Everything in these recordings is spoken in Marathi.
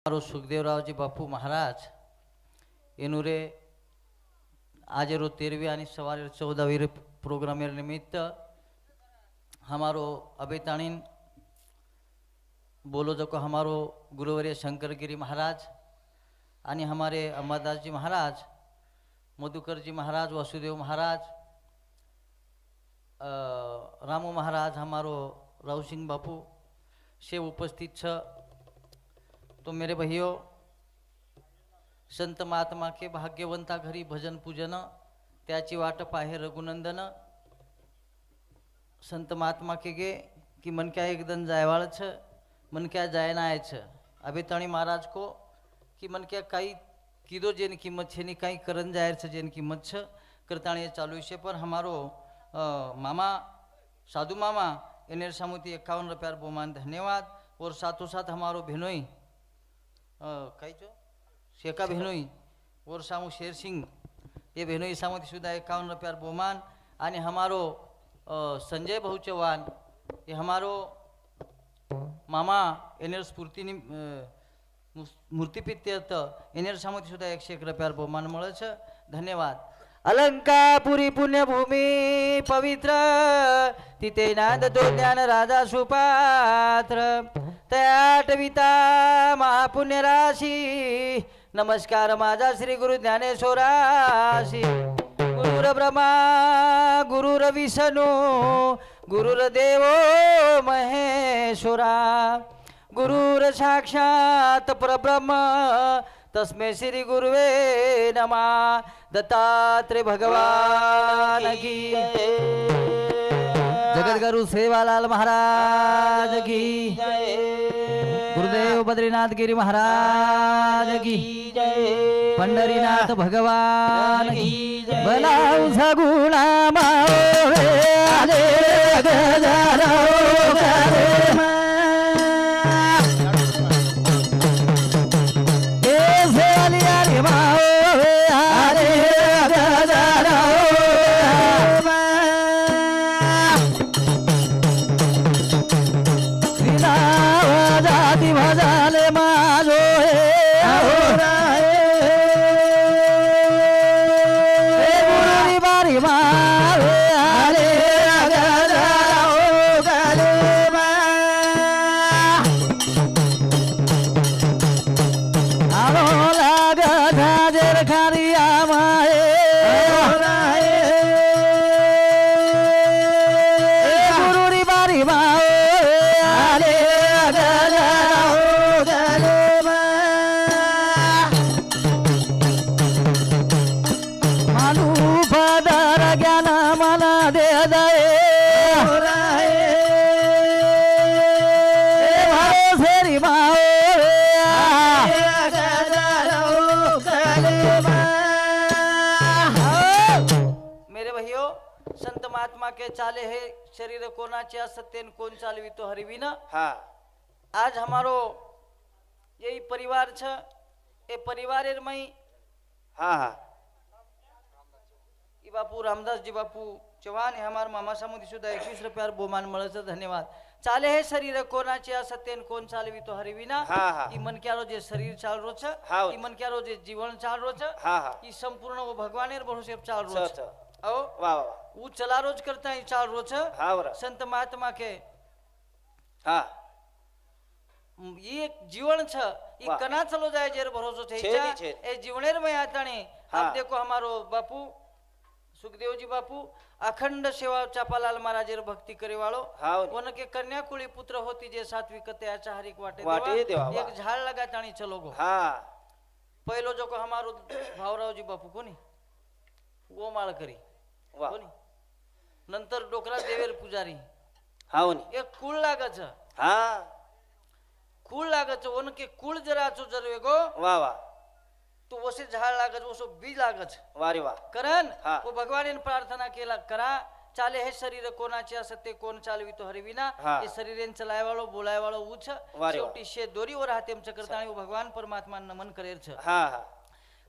हमारो सुखदेवराव जी बापू महाराज एनु रे आज रो 13वीं आणि सवार 14वीं प्रोग्राम निमित्त हमारो अबेताणीन बोलो जो को हमारो गुरुवर्य शंकरगिरी महाराज आणि हमारे अमरदास जी महाराज, मधुकर जी महाराज, वासुदेव महाराज, रामू महाराज, हमारो राव सिंह बापू से उपस्थित छ। तो मेरे भाइयों, संत महात्मा के भाग्यवंता घरी भजन पूजन त्याची वाट पाहे रघुनंदन। संत महात्मा के गे कि मन क्या एकदम जायवाळ छ, मन क्या जाय ना आय छ। अबेताणी महाराज को कि मन क्या काई कीधो जेन किंमत छे नी काई करन जायर छ जेन किंमत छ करताणी चालू छे। पर हमारो मामा साधु मामा एनेर सामुती 51 रुपया बहुमान धन्यवाद। और साथों साथ हमारो बहनोई कई जो शेका बहनोई और सामू शेर सिंह ये बहनोई सामुती सुधा 51 रुपया बहुमान। आणि हमारो संजय भाऊ चौहान ये हमारो मामा एनेर स्फूर्ति मूर्तिपित्यर्थ एनेर सामुती सुधा 101 रुपया बहुमान मळे छ। धन्यवाद। अलंकापुरी पुण्यभूमी पवित्र तिथे नांदतो ज्ञान राजा सुपात्र तयाटविता महापुण्य राशी। नमस्कार माझा श्री गुरु ज्ञानेश्वराशी। गुरुर ब्रह्मा गुरुर विष्णू गुरुर्देव महेश्वरा गुरुर साक्षात परब्रह्म तस्मै श्री गुरुवे नमः। दत्तात्रेय भगवान की जगद्गुरु सेवालाल महाराज की गुरुदेव बद्रीनाथ गिरी महाराज की पंढरीनाथ भगवान की बलाऊ सगुणा मावे आले गजारो के चाले है शरीर कोणाचे सत्यन कोण चालवी तो हरवी ना। हाँ। आज हमारो यही परिवार छ ए परिवारेर मई हाँ हाँ ई बापू रामदास जी बापू चौहान है हमार मामा सामुदी सुधा 21 रुपया बहुमान मळे छ। धन्यवाद। चाले है शरीर कोणाचे सत्यन कोण चालवी तो हरवी ना। हाँ हाँ। ई मन क्यारो जे शरीर चाल रो छ, ई मन क्यारो जे जीवन चाल रो छ, हाँ हाँ। ई संपूर्ण वो भगवानेर भरोसे चाल रो छ। ओ वाह वाह वो चला रोज करता है चाल रोज। हाँ संत महात्मा के हाँ ये जीवन छ ये कना चलो जाए जेर भरोसो थे ए जीवनेर में आताने। हाँ। आप देखो हमारो बापू सुखदेव जी बापू अखंड सेवा चापालाल महाराजेर भक्ति करे वालो। हाँ। उनके कन्या कुली पुत्र होती जे सात्विक त्याचा हरिक वाटे देवा एक झाड़ लगा ताणी चलो गो। हाँ। पहलो जो को हमारो भावराव जी बापू कोनी वो माळ करी कोणी नंतर डोकरा देवेर पुजारी हावनी एक कुळ लागच। हाँ कुळ लागच उनके कुळ जरा चो जरवे गो वाह वाह तो वसे झाड़ लागच वसो बीज लागच वारे वाह करन। हाँ। वो भगवान प्रार्थना केला करा चाले हे शरीर कोणाचे असते कोण चालवी तो हरविना। हाँ। ये शरीरेन चलाय वाळो बोलाय वाळो उछ शेवटी शे दोरी वर हातेम चक्रताणी वो भगवान परमात्मा नमन करेर छ। हाँ हाँ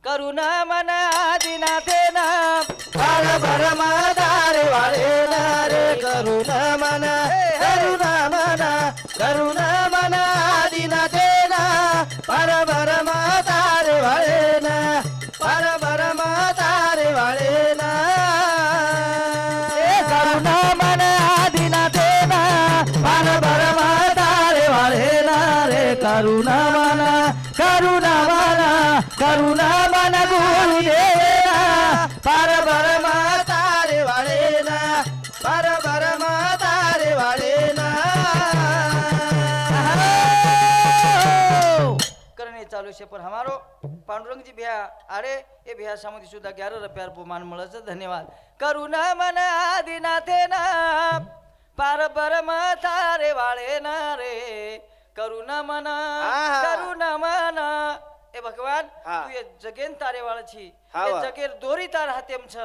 करुणा मन आदिनाथे नाम बाल परमाधारे वाले नारे करुणा मन आदिनाथे नाम बाल करुणा मना करुणा मना करुणा मन गुरुदेवा पार ब्रह्मा तारे वाले ना पार ब्रह्मा तारे वाले ना करने चालू से पर हमारो पांडुरंग जी भैया अरे ये भैया सामुदी सुधा 11 रुपया बहुमान मळच धन्यवाद करुणा मन आदिनाथे ना पार ब्रह्म तारे वाले ना रे करुणा मना करुणा मना ए भगवान तू ये जगेन तारे वाला छी ये जगेर दोरी तार हातेम छ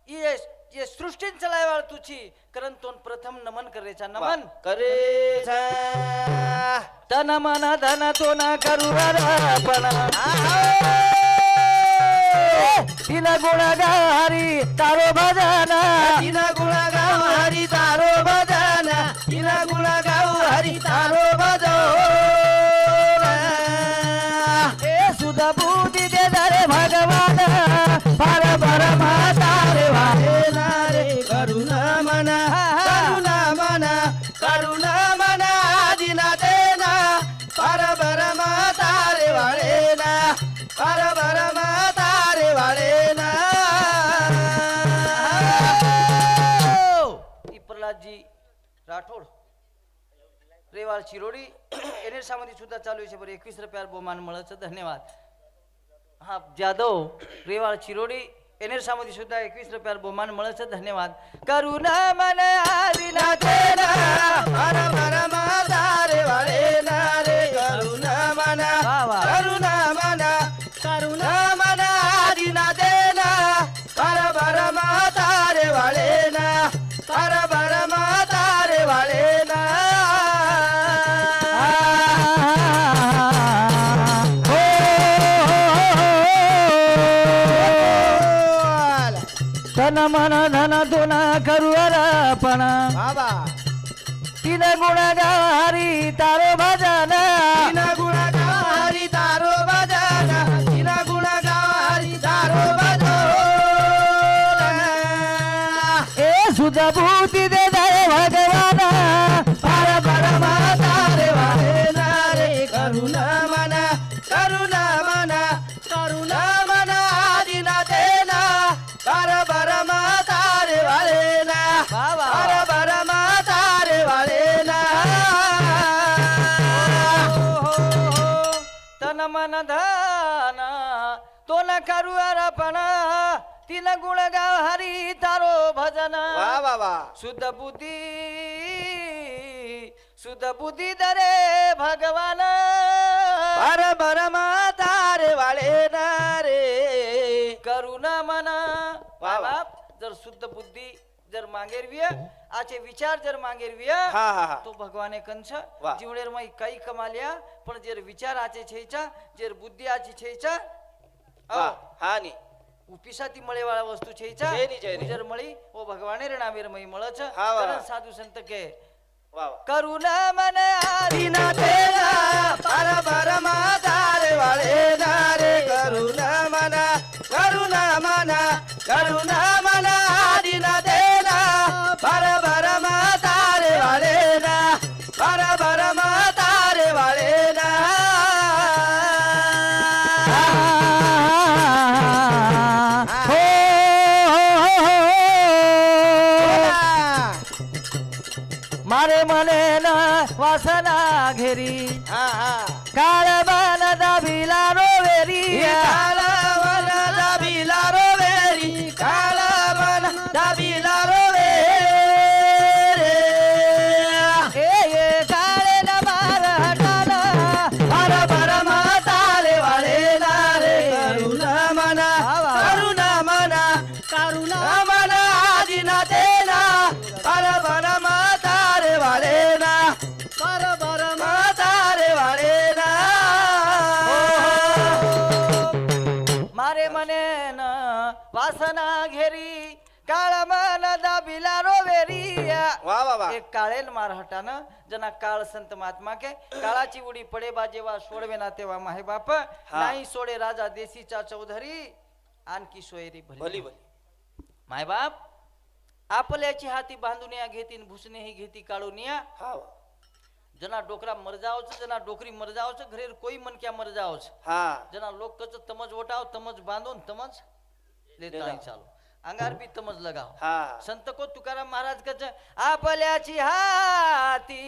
ये सृष्टी चलाय वाला तू छी करन तोन प्रथम नमन करेचा नमन करेचा तन मन धन तो ना करुणापणा तीन गुण गारी तारो भजना तीन गुण गाव हरी तारो भजना तीन गुण गाव हरी तारो भजो ए सुधा बुद्धि दे दरे भगवान पार ब्रह्मा तारे वाले नारे करुणा मना करुणा मना दिना देना पार ब्रह्मा तारे वाले ना पार ब्रह्मा तारे वाले ना प्रहलाद जी राठोड रेवाळ चिरोडी एनेर सामंती सुद्धा चालू आहे बरं 21 रुपया बहुमान मळच धन्यवाद हा जाधव रेवाळ चिरोडी एनेर सामंती सुद्धा 21 रुपया बहुमान मळच धन्यवाद करुणा मन आदिना देना पार ब्रह्मा तारे वाले ना रे करुणा मना आदिना देना पार ब्रह्मा तारे वाले ना पार ब्रह्मा तारे वाले ना तन मन धन तुना करू अर्पण बाबा तीन गुण गारी तारो भजना तीन गुण गारी तारो भजना तीन गुण गारी तारो भजो ए सुध भूति दे दे भगवान पार ब्रह्मा तारे वाले नारे करुणा मना आदिना देना पार ब्रह्मा तारे वाले ना पार ब्रह्मा तारे वाले ना तन मन धन तो न करू अर्पण तीन गुण गाव हरी तारो भजन शुद्ध बुद्धि दरे भगवान पार ब्रह्मा तारे वाले ना रे करुणा मना बाप जर शुद्ध बुद्धी जर मागेरविया आचे विचार जर मागेरविया तो भगवाने कंछ जीवनेर मई काही कमाल्या पण जर विचार आचे छेचा जर बुद्धी आची छेचा हा नी उपिसाती मळेवाळा वस्तू छेचा जर मळी ओ भगवाने रे नामेर मई मळच कारण साधू संत के करुणा मन आदिना देना पार ब्रह्मा तारे वाले नारे करुणा मना आदिना देना पार ब्रह्मा तारे वाले ना पार ब्रह्मा तारे वाले ना मारे मने ना वासना घेरी काळ बन दाबिला रोवेरी काळ बन दाबिला रोवेरी काळ बन दाबिला रोवेरी ए काळे न मार हटाना पार ब्रह्मा तारे वाले ना रे करुणा मना आदिना देना पार ब्रह्मा तारे वाले ना पार ब्रह्मा तारे वाले ना मारे मने न वासना घेरी काळ मन दाबिला रोवेरी एक काळेल मार हटान जना काळ संत महात्मा के काळाची उडी पडे बा जेव्हा सोडवे ना तेव्हा माहे बाप नाही सोडे राजा देशीचा चौधरी आणखी सोयरी भली माय बाप आपल्याची हाती बांधून या घेतीन भुसणे ही घेती काढून या जना डोकरा मर जाओ जना डोकरी मर जाओ घरे कोई मन क्या मर जाओ जना लोक कच तमज ओटाव तमज बांधो तमज लेता चालो अंगार भी तमज लगाओ संत को तुकाराम महाराज कच आपल्याची हाती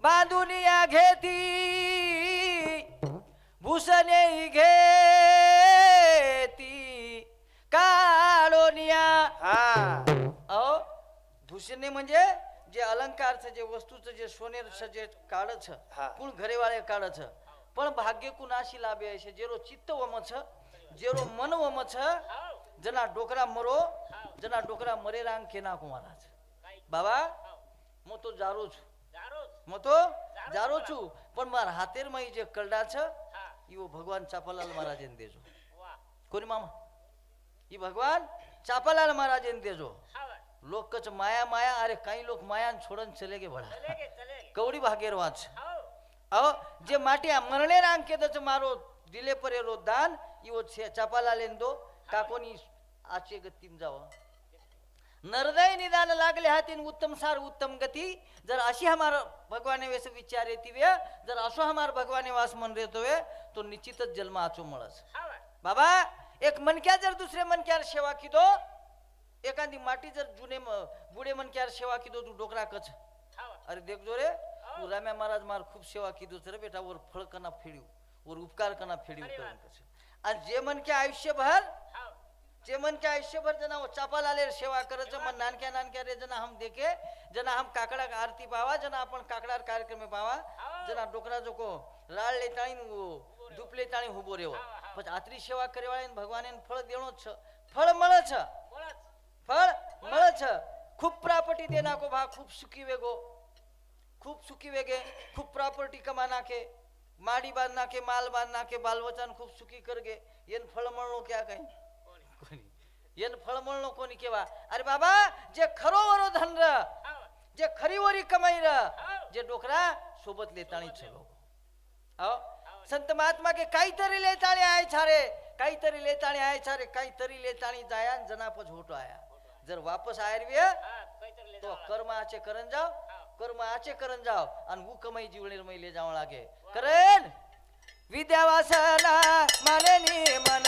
बांधून या घेती भूषणे घेती काळोनिया भूषणे म्हणजे जे अलंकारचं जे वस्तूचं जे सोनेरचं जे काढच कुण घरेवाळे काढच पण भाग्य कुणाशी लाभे आहे जेरो चित्त वमछ जेरो मन वमछ जना डोकरा मरो जना डोकरा मरे रांग केना को महाराज बाबा मो तो जारो छु मो तो जारो छु पण मार हातेर मई जे कलडा छ इवो भगवान चापालाल महाराजन देजो कोणी मामा ई भगवान चापालाल महाराजन देजो लोक कच माया माया अरे काही लोक माया छोड़न चले गे बड़ा कवड़ी भागेर वाच अहो जे माटिया मरणे रांग के दच मारो दिले परे रो दान इवो चापालाल दो काकोनी आचे गतीम जाव नरदय निदान लागले हातीन उत्तम सार उत्तम गती जर अशी हमारा भगवाने वेस विचार येती वे जर असो हमार भगवाने वास मन रेतो वे तो निश्चितच जन्म आचो मळस बाबा एक मनक्या जर दुसरे मनक्यार सेवा की दो एखादी माटी जर जुने बुढ़े मन क्या सेवा की दो तू डोकरा कच अरे देख जो रे तू राम्या महाराज मार खूब सेवा की दो रे बेटा और फळ कना फेडिव और उपकार कना फेडिव करून कच आणि जे मन के आयुष्यभर जना चापालाले सेवा करच मन नानक्या रे जना हम देखे जना हम काकड़ा आरती पावा जना अपन काकड़ा कार्यक्रम में पावा जना डोकरा जो को राळ लेताणी धूप लेताणी हुबो रेव पण आतरी सेवा करे वाळे भगवाने फळ देणो छ फळ मळ छ फल मळच खूप प्रॉपर्टी देना को भा खूप सुखी वेगे खूप प्रॉपर्टी कमाना के माड़ी बांधना के माल बांधना के बाल बच्चन खूप सुखी कर गे येन फळ मळनो क्या कहीं येन फळ मळनो कोणी केवा अरे बाबा जे खरो वरो धन र जे खरी वरी कमाई र जे डोकरा सोबत लेताणी चलो संत महात्मा के काहीतरी लेताणी आय छारे काहीतरी लेताणी आय छारे काहीतरी लेताणी जाया जना पछ होटो आया जर वापस आयरवे तो कर्म आचे करन जाओ आणि वो कमाई जीवनेर मै ले जाव लागे करण विद्यावासना मानेनी मन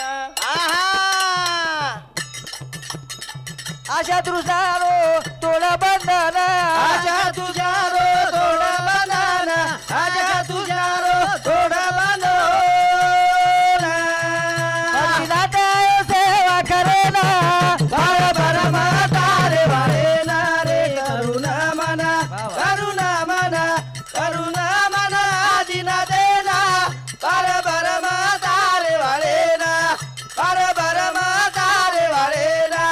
आशा तुझारो तोडा बंधना आशा तुझारो तोडा बंधना आशा तुझारो तोडा बंधना सेवा करेना बाळ बरमा तारे वारे ना रे करुणा मना दिना देना बाळ बरमा तारे वारे ना बाळ बरमा तारे वारे ना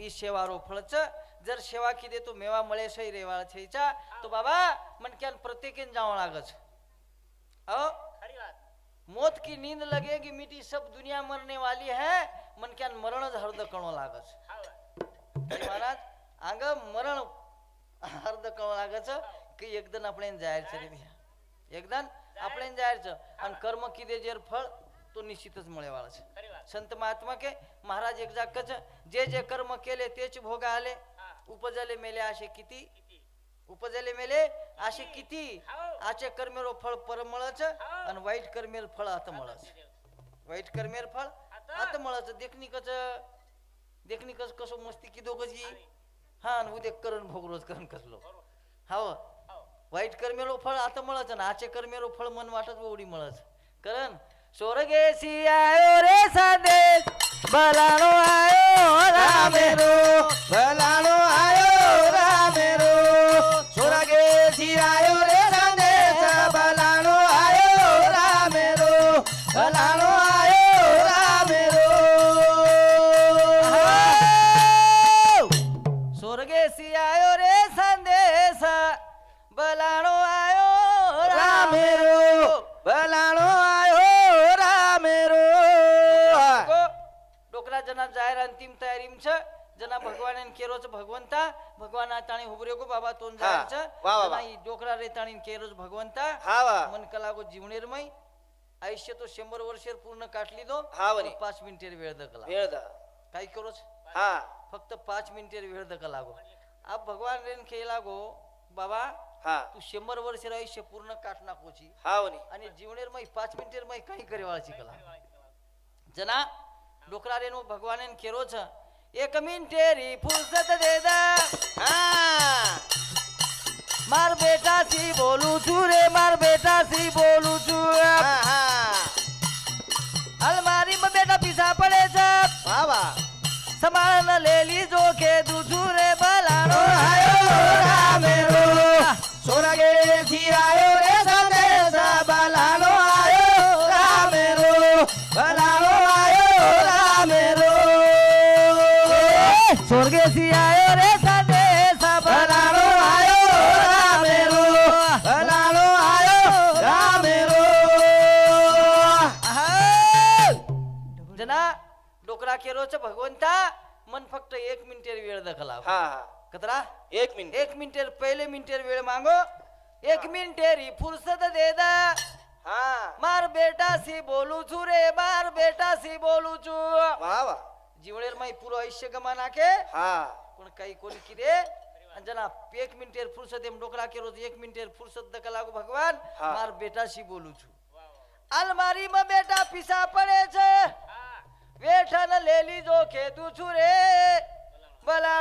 ई सेवारो फळच जर सेवा की दे तो मेवा मळे सही रेवाळ छेचा तो बाबा मनक्यान प्रत्येकेन जाव लागच मौत की नींद लगेगी मिट्टी सब दुनिया मरने वाली है मन क्या मरण हर्द कणो लागस महाराज आंग मरण हर्द कणो लागस की एकदन आपले जायर रे भैया एकदन आपले जायर आणि कर्म की दे जेर फळ तो निश्चितच मळे वाळस संत महात्मा के महाराज एक जाकच जे कर्म केले तेच भोगा आले उपजले मेले असे किती उपजले मेले असे किती आचे कर्मेरो फळ परमळच आणि वाईट कर्मेर फळ आता मळच वाईट कर्मेर फळ आता मळच देखनिकच कसो मस्ती की दोघजी हा आणि उद्या करण भोगरोज करण कसलो हाव वाईट कर्मेरो फळ आता मळच आणि आचे कर्मेरो फळ मन वाटत ओढी मळच करण स्वर्गेसी आयो रे संदेश बलानो आयो रामेरो बलानो आयो रामेरो स्वर्गेसी आयो रे संदेश बलानो आयो रामेरो बलानो आयो रामेरो स्वर्गेसी आयो रे संदेश बलानो आयो रामेरो बलानो आयो रामेरो डोकरा जना जाहीर अंतिम तयारी जना भगवान केरोच भगवंता भगवाना ताणी हुबरे गो बाबा तोन जायचं नाही डोकरा रे ताणी केरोच भगवंता मन कलागो जीवनेरमय आयुष्य तो 100 वर्षेर पूर्ण काटली दो 5 मिनिटेर वेळ दकला काही करोच फक्त 5 मिनिटेर वेळ दकलागो अब भगवान रेन खेळला गो बाबा हा तू 100 वर्ष आयुष्य पूर्ण काट नाकोची हा वनी आणि जीवनेर मै 5 मिनिटेर मै काही करेवाळची कला जना डोकरा रेनो भगवान खेरोच 1 मिनिटेरी फुर्सत दे दा हा मार बेटा सी बोलू छू रे मार बेटा सी बोलू छू अलमारी में बेटा पीछा पड़े जब बाबा संभाल लेली जो के दूधू रे बलानो आयो रामेरो सोनागे सिरायो रे संदेश बलानो आयो रामेरो बलानो आयो रामेरो स्वर्गे सी आयो रे संदेश बलानो आयो रामेरो बलानो आयो रामेरो जना डोकरा केरोच भगवंता मन फक्त 1 मिनिटेर वेळ दखला हा कतरा 1 मिनिट 1 मिनिटेर पहिले मिनिटेर वेळ मांगो 1 मिनिटेरी फुर्सत दे दा हा मार बेटा सी बोलू छू रे मार बेटा सी बोलू छू वाह वाह जीवनेर माई पूरो आयुष्य गमाना के हा पण काही कोणी किरे जना 1 मिनिटेर फुर्सत एम डोकरा केरो 1 मिनिटेर फुर्सत दखला गो भगवान मार बेटा सी बोलू छू अलमारी में बेटा पीछा पड़े छे वेठन लेली जो के दूछू रे बला